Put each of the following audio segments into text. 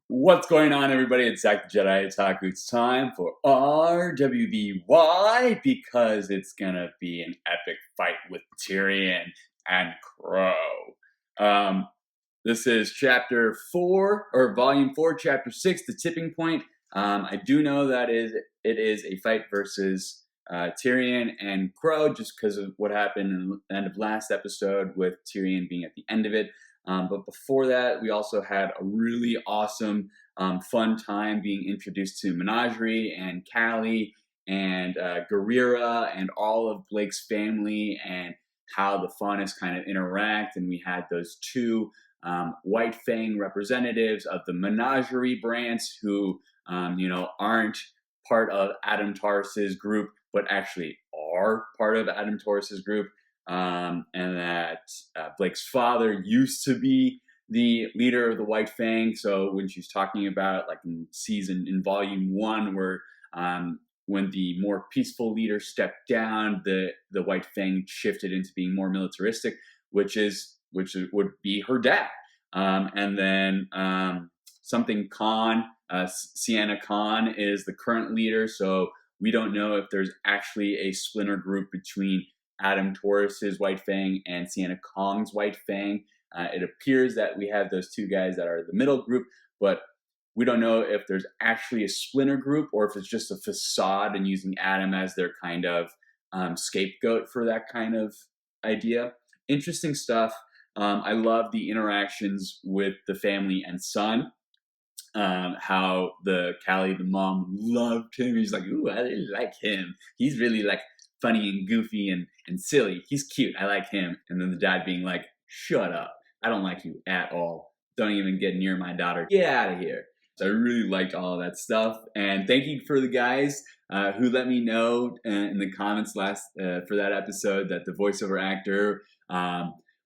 What's going on, everybody? It's Zach the Jedi Otaku. It's time for RWBY because it's gonna be an epic fight with Tyrion and Crow. This is Chapter 4, or Volume 4, Chapter 6, The Tipping Point. I do know that it is a fight versus Tyrion and Crow, just because of what happened in the end of last episode with Tyrion being at the end of it. But before that, we also had a really awesome, fun time being introduced to Menagerie and Callie and Guerrera and all of Blake's family and how the Faunus kind of interact. And we had those two White Fang representatives of the Menagerie branch who, aren't part of Adam Taurus's group, but actually are part of Adam Taurus's group. And that Blake's father used to be the leader of the White Fang. So when she's talking about, like in Volume 1, where when the more peaceful leader stepped down, the White Fang shifted into being more militaristic, which would be her dad. And then something Khan, Sienna Khan is the current leader. So we don't know if there's actually a splinter group between Adam Taurus's White Fang and Sienna Kong's White Fang. It appears that we have those two guys that are the middle group, but we don't know if there's actually a splinter group or if it's just a facade and using Adam as their kind of scapegoat for that kind of idea. Interesting stuff. I love the interactions with the family and son. How Callie, the mom, loved him. He's like, ooh, I really like him. He's really like funny and goofy and silly. He's cute. I like him. And then the dad being like, shut up. I don't like you at all. Don't even get near my daughter. Get out of here. So I really liked all of that stuff. And thank you for the guys who let me know in the comments for that episode that the voiceover actor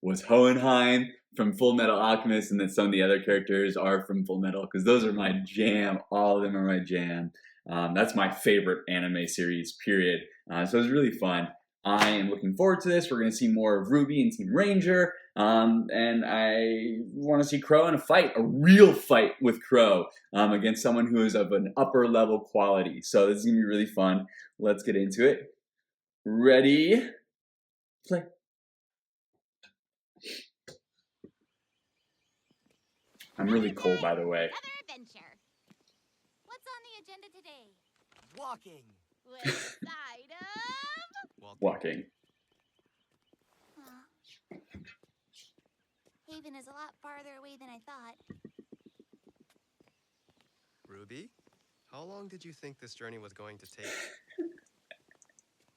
was Hohenheim from Full Metal Alchemist, and that some of the other characters are from Full Metal, because those are my jam. All of them are my jam. That's my favorite anime series, period. So it was really fun. I am looking forward to this. We're going to see more of RWBY and Team Ranger. And I want to see Crow in a fight, a real fight with Crow against someone who is of an upper level quality. So this is going to be really fun. Let's get into it. Ready? Play. I'm really cold, by the way. Another adventure. What's on the agenda today? Walking. Which side of? Walking. Haven is a lot farther away than I thought. RWBY, how long did you think this journey was going to take?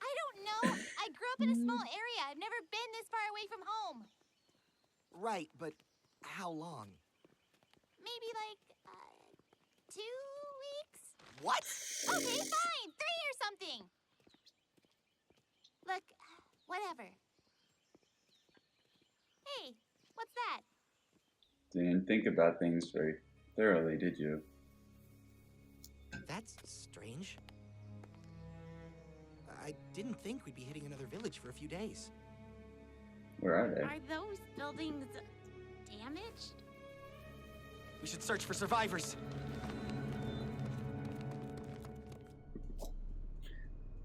I don't know. I grew up in a small area. I've never been this far away from home. Right, but how long? Maybe like 2 weeks? What? Okay, fine. 3 or something. Look, whatever. Hey, what's that? Didn't think about things very thoroughly, did you? That's strange. I didn't think we'd be hitting another village for a few days. Where are they? Are those buildings damaged? We should search for survivors.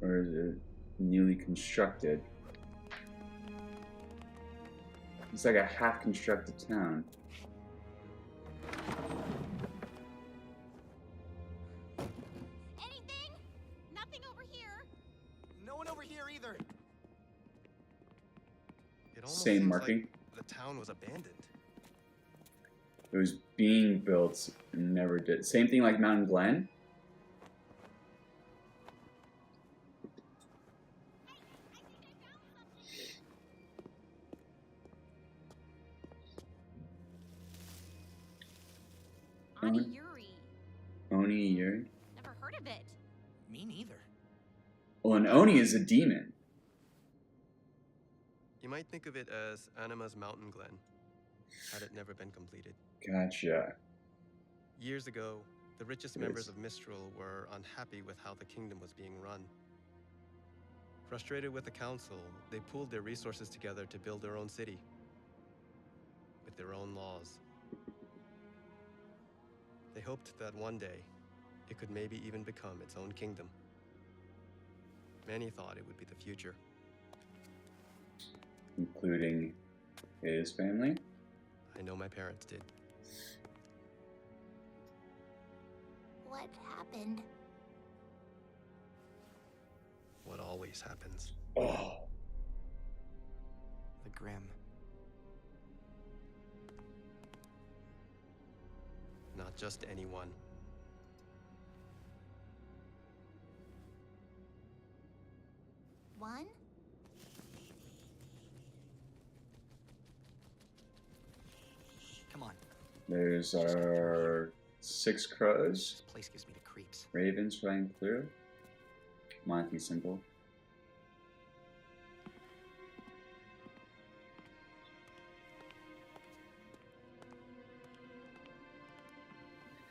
Or is it newly constructed? It's like a half-constructed town. Anything? Nothing over here. No one over here either. It almost Same seems marking. like the town was abandoned. It was being built and never did. Same thing like Mountain Glen. Oniyuri. Oni. Never heard of it. Me neither. Well, an Oni is a demon. You might think of it as Anima's Mountain Glen, had it never been completed. Gotcha. Years ago, the richest Yes. members of Mistral were unhappy with how the kingdom was being run. Frustrated with the council, they pooled their resources together to build their own city, with their own laws. They hoped that one day it could maybe even become its own kingdom. Many thought it would be the future. Including his family? I know my parents did. What happened? What always happens. Oh. The Grimm. Not just anyone. One? Come on. There's our 6 crows. This place gives me the creeps. Ravens flying through. Monty symbol.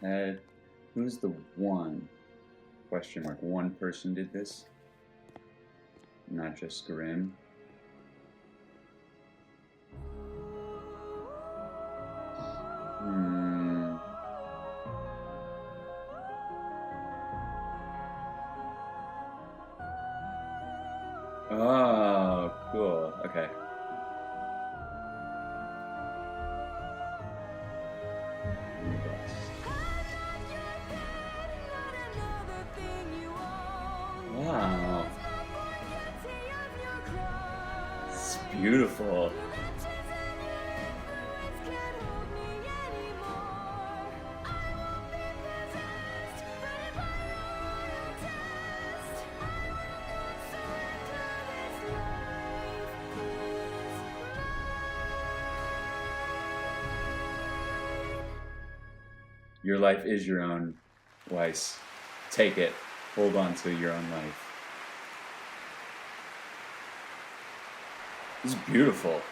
Head. Who's the one? Question mark. One person did this? Not just Grimm. Hmm. Oh, cool. Okay. Wow. It's beautiful. Your life is your own, Weiss. Take it. Hold on to your own life. This is beautiful.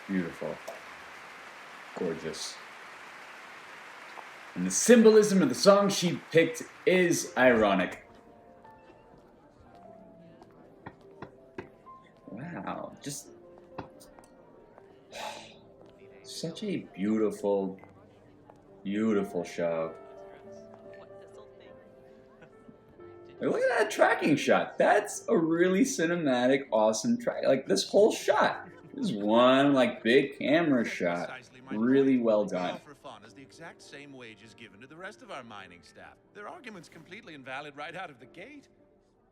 Beautiful. Gorgeous. And the symbolism of the song she picked is ironic. Wow, just such a beautiful, beautiful show. Hey, look at that tracking shot. That's a really cinematic, awesome track. Like this whole shot. This is one like big camera shot. Really well done. For fun is the exact same wages given to the rest of our mining staff. Their argument's completely invalid right out of the gate.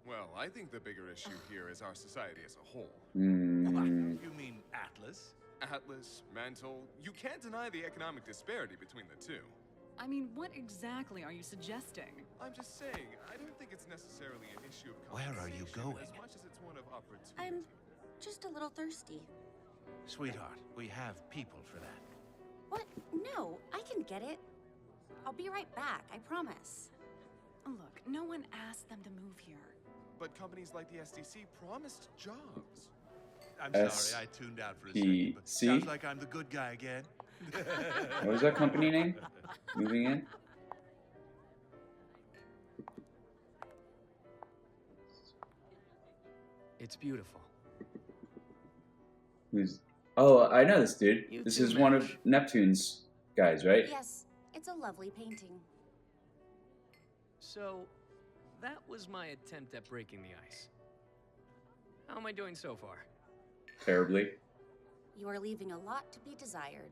Well, I think the bigger issue here is our society as a whole. What? You mean Atlas? Atlas, Mantle, you can't deny the economic disparity between the two. I mean, what exactly are you suggesting? I'm just saying, I don't think it's necessarily an issue of Where are you compensation going? as much as it's one of opportunity. I'm just a little thirsty. Sweetheart, we have people for that. What? No, I can get it. I'll be right back, I promise. Look, no one asked them to move here. But companies like the SDC promised jobs. I'm sorry, I tuned out for a second, but SDC? sounds like I'm the good guy again. What was that company name? Moving in? It's beautiful. Who's? Oh, I know this dude. You This too, is one of Madge. Neptune's guys, right? Yes, it's a lovely painting. So, that was my attempt at breaking the ice. How am I doing so far? Terribly. You are leaving a lot to be desired.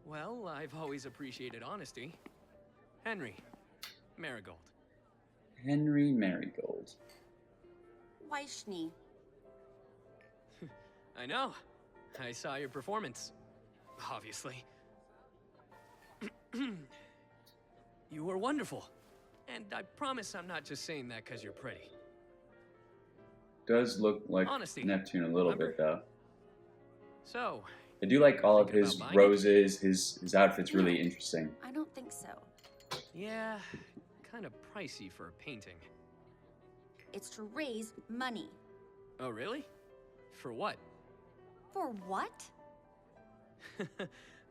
Well, I've always appreciated honesty. Henry, Marigold. Henry Marigold. Weischney. I know. I saw your performance. Obviously. You were wonderful. And I promise I'm not just saying that because you're pretty. Does look like Honesty. Neptune a little Remember? bit though. So, I do like all of Thinking his about buying it? roses. His outfit's really interesting. I don't think so. yeah, kind of pricey for a painting. It's to raise money. Oh, really? For what? For what?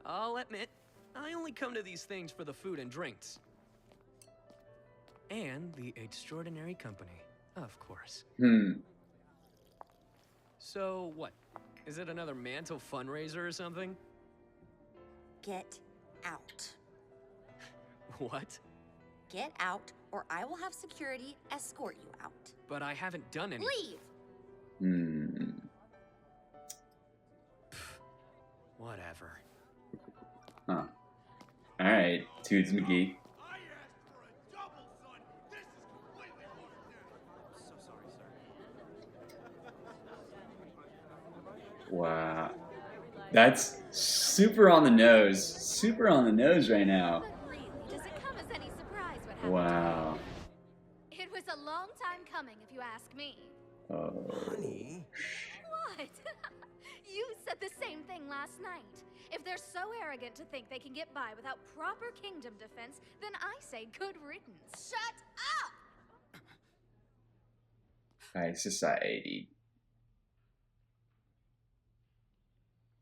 I'll admit, I only come to these things for the food and drinks. And the extraordinary company, of course. So, what? Is it another Mantle fundraiser or something? Get out. What? Get out, or I will have security escort you out. But I haven't done any. Leave! Whatever. Huh. Alright, Toots McGee. Wow. That's super on the nose. Super on the nose right now. But really, does it come as any surprise what happened? Wow. It was a long time coming, if you ask me. Oh. Honey. What? You said the same thing last night. If they're so arrogant to think they can get by without proper kingdom defense, then I say good riddance. Shut up! High society.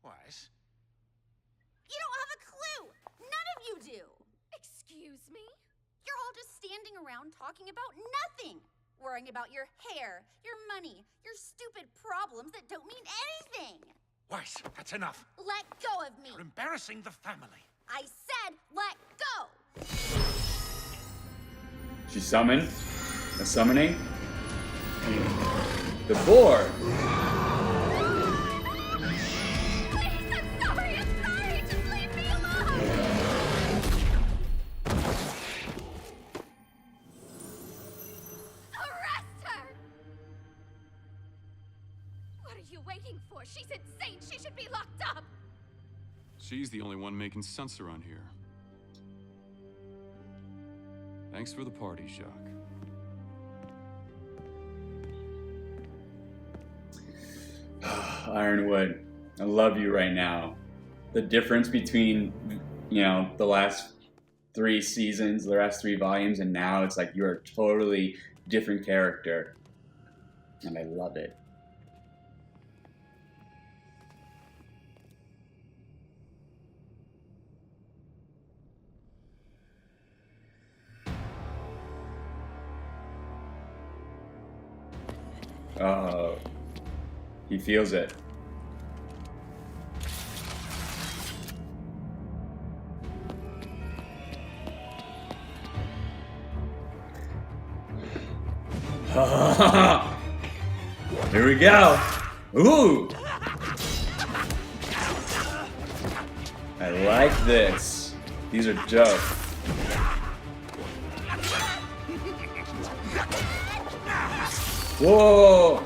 Weiss? You don't have a clue! None of you do! Excuse me? You're all just standing around talking about nothing! Worrying about your hair, your money, your stupid problems that don't mean anything! Weiss, that's enough. Let go of me! You're embarrassing the family. I said let go! She summoned? A summoning? The board! Please, I'm sorry, I'm sorry! Just leave me alone! Arrest her! What are you waiting for? She's insane! She should be locked up! She's the only one making sense around here. Thanks for the party, Jacques. Ironwood, I love you right now. The difference between, you know, the last 3 seasons, the last 3 volumes, and now it's like you're a totally different character. And I love it. Oh, he feels it. Here we go. Ooh. I like this. These are dope. Whoa.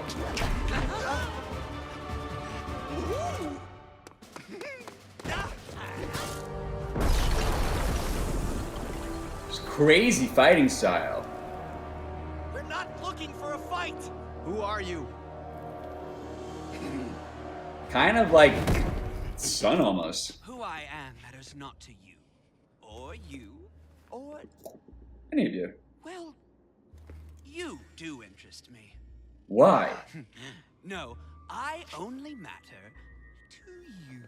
It's crazy fighting style. We're not looking for a fight! Who are you? Kind of like Son almost. Who I am matters not to you. Or you. Or, Any of you. well, you do interest me. Why? No, I only matter to you.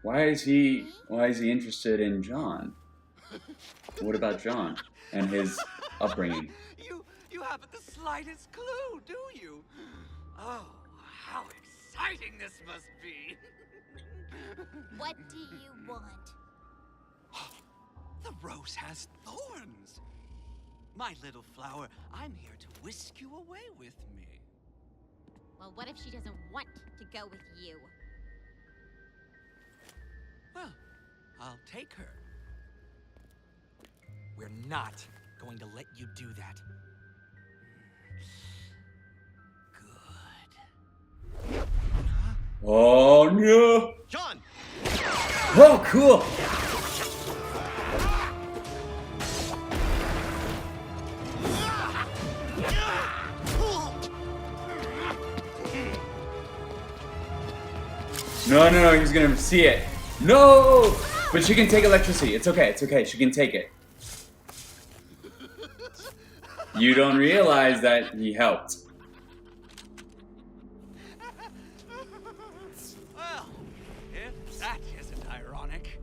Why is he interested in John? What about John and his upbringing? You haven't the slightest clue, do you? Oh, how exciting this must be. What do you want? The rose has thorns. My little flower, I'm here to whisk you away with me. Well, what if she doesn't want to go with you? Well, I'll take her. We're not going to let you do that. Good. Oh no! John! Oh, cool! No, he's gonna see it. No! But she can take electricity. It's okay, she can take it. You don't realize that he helped. Well, if that isn't ironic.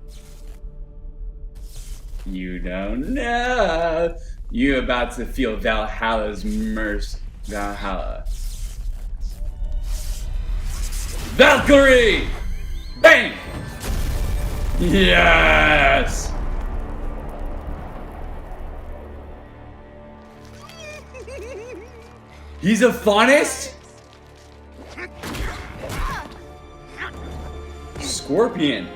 You don't know. You're about to feel Valhalla's mercy. Valhalla. Valkyrie! Bang! Yes! He's a faunist? Scorpion.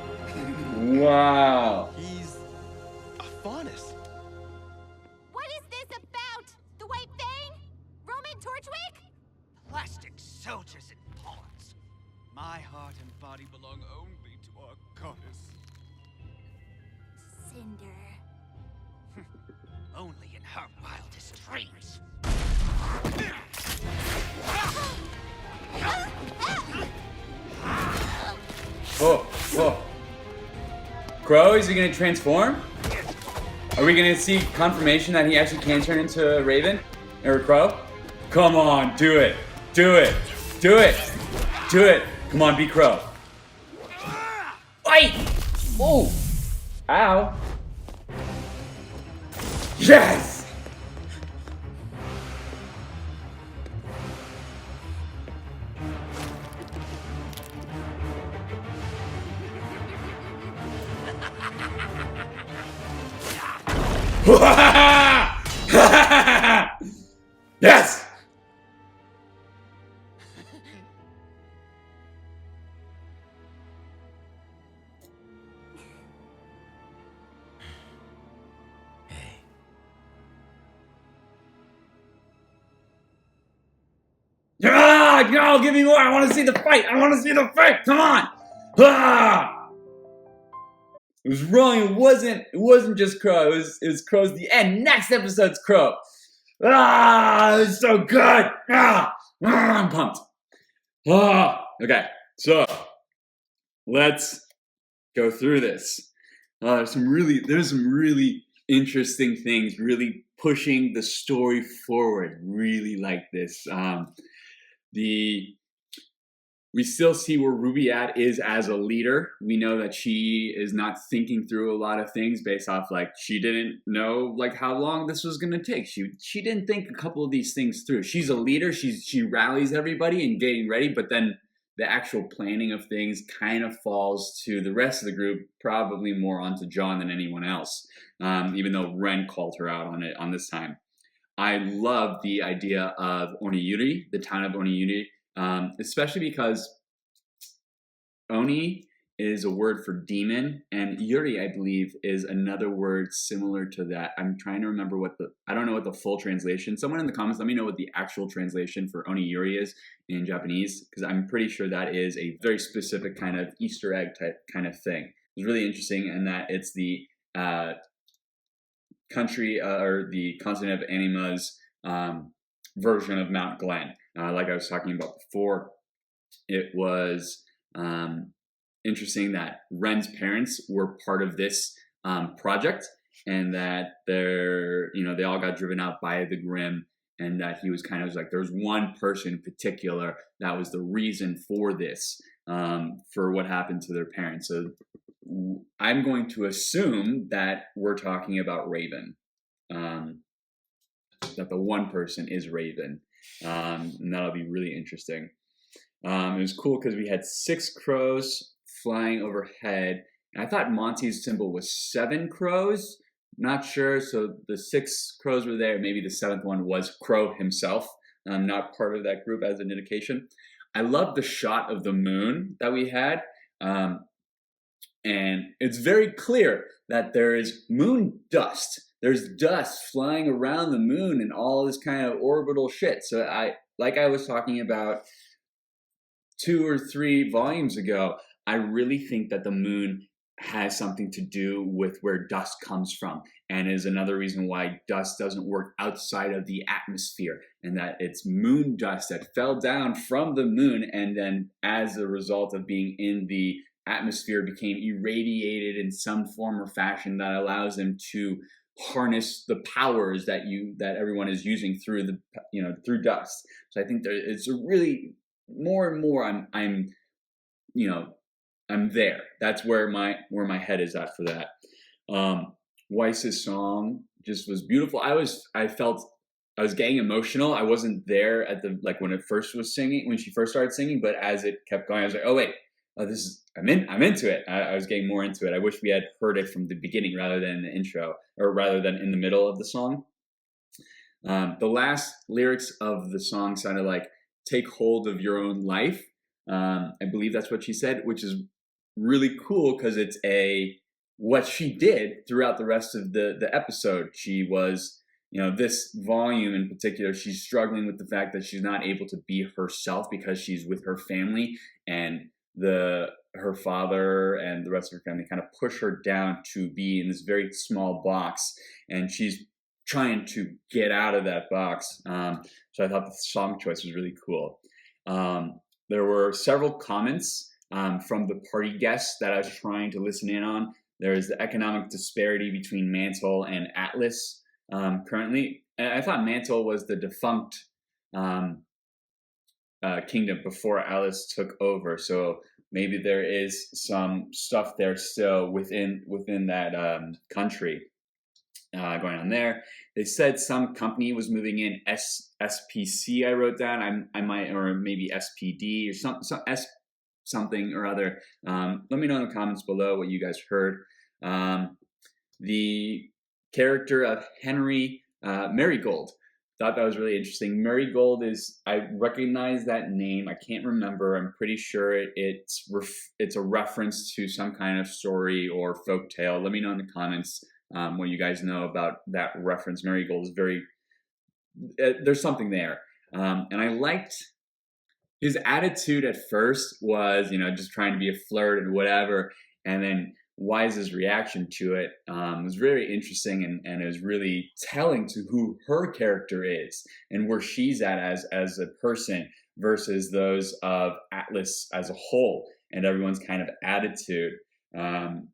Wow. He's a faunus. What is this about? The White Fang? Roman Torchwick? Plastic soldiers and pawns. My heart and body belong only to our goddess. Cinder. Only in her wildest dreams. Whoa, whoa. Crow, is he gonna transform? Are we gonna see confirmation that he actually can turn into a raven? Or a crow? Come on, do it. Do it. Do it. Do it. Come on, be crow. Fight! Oh! Ow. Yes! Yes! Ah, no, give me more. I want to see the fight. I want to see the fight. Come on. Ah! It was wrong. It wasn't just Crow. It was Crow's the end. Next episode's Crow. Ah, it's so good. I'm pumped. Okay. So let's go through this. There's some really interesting things, really pushing the story forward. Really like this. We still see where RWBY at is as a leader. We know that she is not thinking through a lot of things based off she didn't know how long this was gonna take. She didn't think a couple of these things through. She's a leader. She rallies everybody and getting ready, but then the actual planning of things kind of falls to the rest of the group, probably more onto John than anyone else. Even though Ren called her out on it on this time. I love the idea of Oniyuri, the town of Oniyuri. Especially because Oni is a word for demon, and Yuri, I believe, is another word similar to that. I'm trying to remember I don't know what the full translation. Someone in the comments, let me know what the actual translation for Oniyuri is in Japanese, because I'm pretty sure that is a very specific kind of Easter egg type kind of thing. It's really interesting in that it's the country or the continent of Anima's version of Mount Glen. Like I was talking about before, it was interesting that Ren's parents were part of this project, and that they all got driven out by the Grimm, and that he was kind of there was one person in particular that was the reason for this, for what happened to their parents. So I'm going to assume that we're talking about Raven, that the one person is Raven. And that'll be really interesting. It was cool because we had 6 crows flying overhead. And I thought Monty's symbol was 7 crows. Not sure. So the 6 crows were there. Maybe the 7th one was Crow himself. Not part of that group as an indication. I love the shot of the moon that we had. And it's very clear that there is moon dust. There's dust flying around the moon and all this kind of orbital shit. So I was talking about 2 or 3 volumes ago, I really think that the moon has something to do with where dust comes from, and is another reason why dust doesn't work outside of the atmosphere, and that it's moon dust that fell down from the moon, and then as a result of being in the atmosphere became irradiated in some form or fashion that allows them to harness the powers that everyone is using through through dust. So I think it's a really more and more I'm there. That's where my head is at for that. Weiss's song just was beautiful. I felt I was getting emotional. I wasn't there at the like when it first was singing, when she first started singing, but as it kept going, I was like, oh wait, this is I'm into it. I was getting more into it. I wish we had heard it from the beginning rather than the intro, or rather than in the middle of the song. The last lyrics of the song sounded like "take hold of your own life." I believe that's what she said, which is really cool because it's what she did throughout the rest of the episode. She was, this volume in particular, she's struggling with the fact that she's not able to be herself because she's with her family, and her father and the rest of her family kind of push her down to be in this very small box, and she's trying to get out of that box. So I thought the song choice was really cool. There were several comments from the party guests that I was trying to listen in on. There's the economic disparity between Mantle and Atlas currently. And I thought Mantle was the defunct kingdom before Atlas took over. So maybe there is some stuff there still within that country going on there. They said some company was moving in SPC. I wrote down. I might, or maybe SPD or some something or other. Let me know in the comments below what you guys heard. The character of Henry Marigold, thought that was really interesting. Marigold I recognize that name. I can't remember. I'm pretty sure it's a reference to some kind of story or folk tale. Let me know in the comments what you guys know about that reference. Marigold is there's something there. And I liked his attitude at first was, just trying to be a flirt and whatever. And then Wise's reaction to it was very interesting, and it was really telling to who her character is and where she's at as a person versus those of Atlas as a whole and everyone's kind of attitude.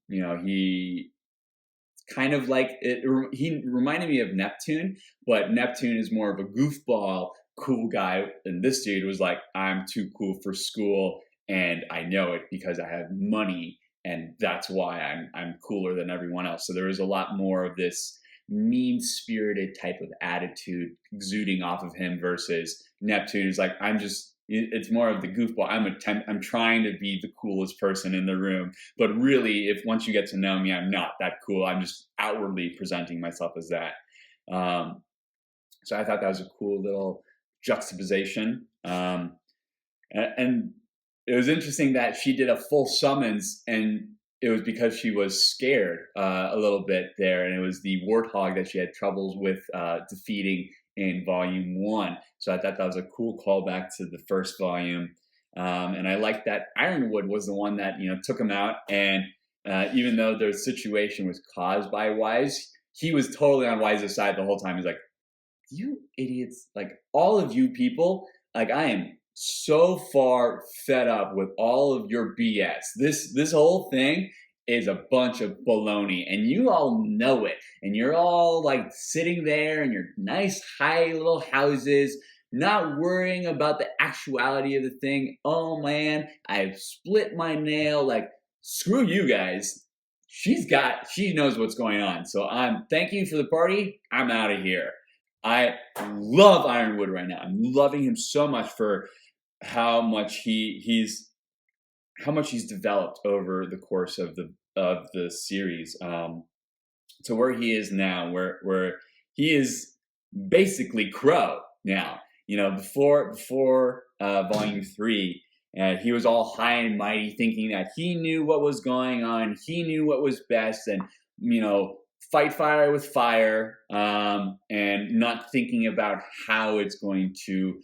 He kind of like he reminded me of Neptune, but Neptune is more of a goofball, cool guy, and this dude was like, I'm too cool for school, and I know it because I have money, and that's why I'm cooler than everyone else. So there was a lot more of this mean-spirited type of attitude exuding off of him versus Neptune is like, it's more of the goofball. I'm trying to be the coolest person in the room, but really, once you get to know me, I'm not that cool. I'm just outwardly presenting myself as that. So I thought that was a cool little juxtaposition. And it was interesting that she did a full summons, and it was because she was scared a little bit there, and it was the warthog that she had troubles with defeating in volume 1. So I thought that was a cool callback to the first volume. And I liked that Ironwood was the one that, took him out. And even though their situation was caused by Wise, he was totally on Wise's side the whole time. He's like, you idiots, like all of you people, like I am so far fed up with all of your BS. This whole thing is a bunch of baloney, and you all know it, and you're all like sitting there in your nice high little houses, not worrying about the actuality of the thing. Oh man, I've split my nail. Like, screw you guys. She knows what's going on. So thank you for the party. I'm out of here. I love Ironwood right now. I'm loving him so much for how much he's developed over the course of the series, to where he is now, where he is basically Crow now. Before volume 3, he was all high and mighty, thinking that he knew what was going on, he knew what was best, and fight fire with fire, and not thinking about how it's going to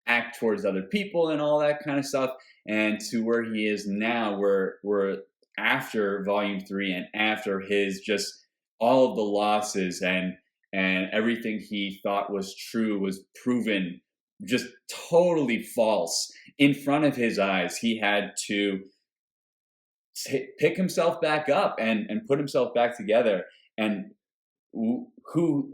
act towards other people and all that kind of stuff. And to where he is now, where after volume 3 and after his just all of the losses and everything he thought was true was proven just totally false in front of his eyes, he had to pick himself back up and put himself back together. And who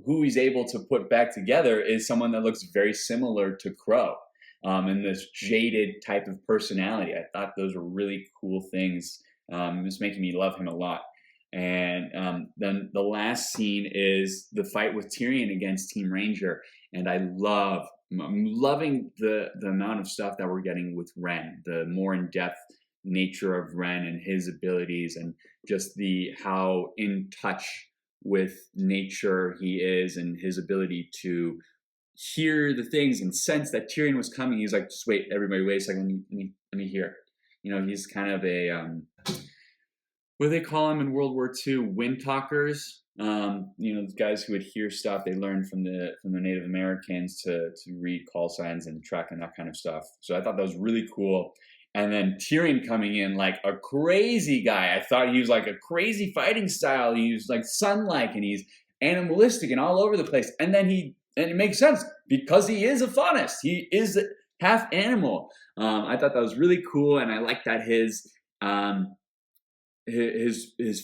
he's able to put back together is someone that looks very similar to Crow, in this jaded type of personality. I thought those were really cool things. It's making me love him a lot. And then the last scene is the fight with Tyrion against Team Ranger. And I'm loving the amount of stuff that we're getting with Ren, the more in-depth nature of Ren and his abilities, and just how in touch with nature he is, and his ability to hear the things and sense that Tyrion was coming. He's like, just wait, everybody, wait a second, let me hear. You know, he's kind of a what do they call them in World War II? Wind talkers. You know, the guys who would hear stuff they learned from the Native Americans to read call signs and track and that kind of stuff. So I thought that was really cool. And then Tyrion coming in like a crazy guy. I thought he was like a crazy fighting style. He was like sun-like, and he's animalistic and all over the place. And then and it makes sense because he is a faunist. He is half animal. I thought that was really cool, and I like that his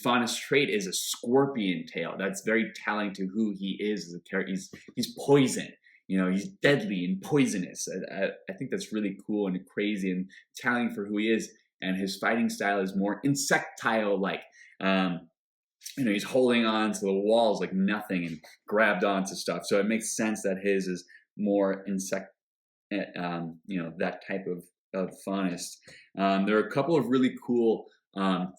faunist trait is a scorpion tail. That's very telling to who he is as a character. He's poison. You know, he's deadly and poisonous. I think that's really cool and crazy and telling for who he is. And his fighting style is more insectile-like. You know, he's holding on to the walls like nothing and grabbed onto stuff. So it makes sense that his is more you know, that type of faunist. There are a couple of really cool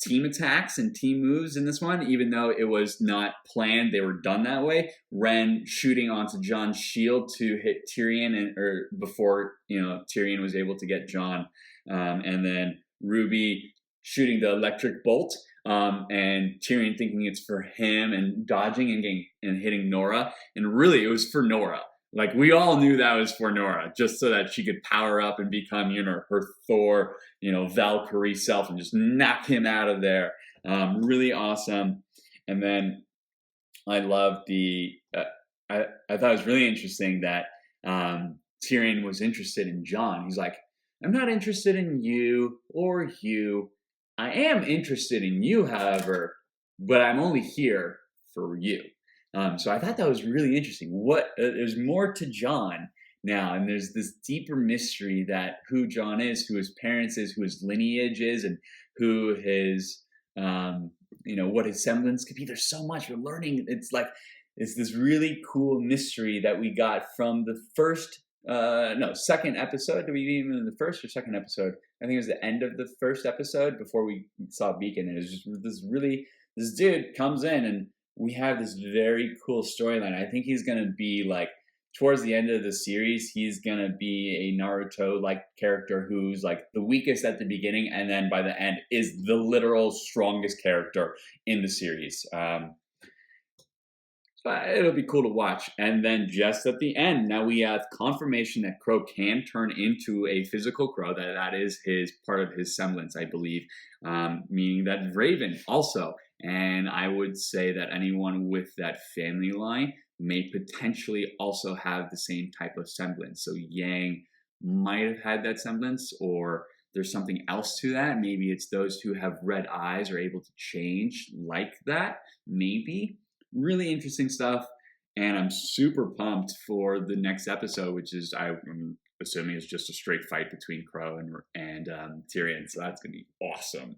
team attacks and team moves in this one, even though it was not planned. They were done that way. Ren shooting onto Jon's shield to hit Tyrion, or before, you know, Tyrion was able to get Jon, and then RWBY shooting the electric bolt, and Tyrion thinking it's for him and dodging and hitting Nora, and really it was for Nora. Like, we all knew that was for Nora, just so that she could power up and become, you know, her Thor, you know, Valkyrie self, and just knock him out of there. Really awesome. And then I loved I thought it was really interesting that Tyrion was interested in Jon. He's like, I'm not interested in you or you. I am interested in you, however, but I'm only here for you. So I thought that was really interesting. There's more to Jon now, and there's this deeper mystery that who Jon is, who his parents is, who his lineage is, and who his, you know, what his semblance could be. There's so much we're learning. It's this really cool mystery that we got from the second episode. Did we even in the first or second episode? I think it was the end of the first episode before we saw Beacon. It was just this dude comes in, and we have this very cool storyline. I think he's going to be like, towards the end of the series, he's going to be a Naruto-like character who's like the weakest at the beginning, and then by the end is the literal strongest character in the series. So it'll be cool to watch. And then just at the end, now we have confirmation that Crow can turn into a physical crow, that is part of his semblance, I believe, meaning that Raven also. And I would say that anyone with that family line may potentially also have the same type of semblance. So Yang might have had that semblance, or there's something else to that. Maybe it's those who have red eyes are able to change like that. Maybe. Really interesting stuff. And I'm super pumped for the next episode, which is, I'm assuming, is just a straight fight between Crow and Tyrion. So that's going to be awesome.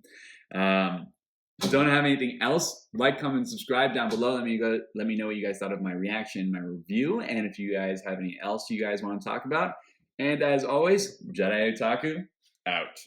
Don't have anything else. Like, comment, and subscribe down below. Let me know what you guys thought of my reaction, my review, and if you guys have any else you guys want to talk about. And as always, Jedi Otaku out.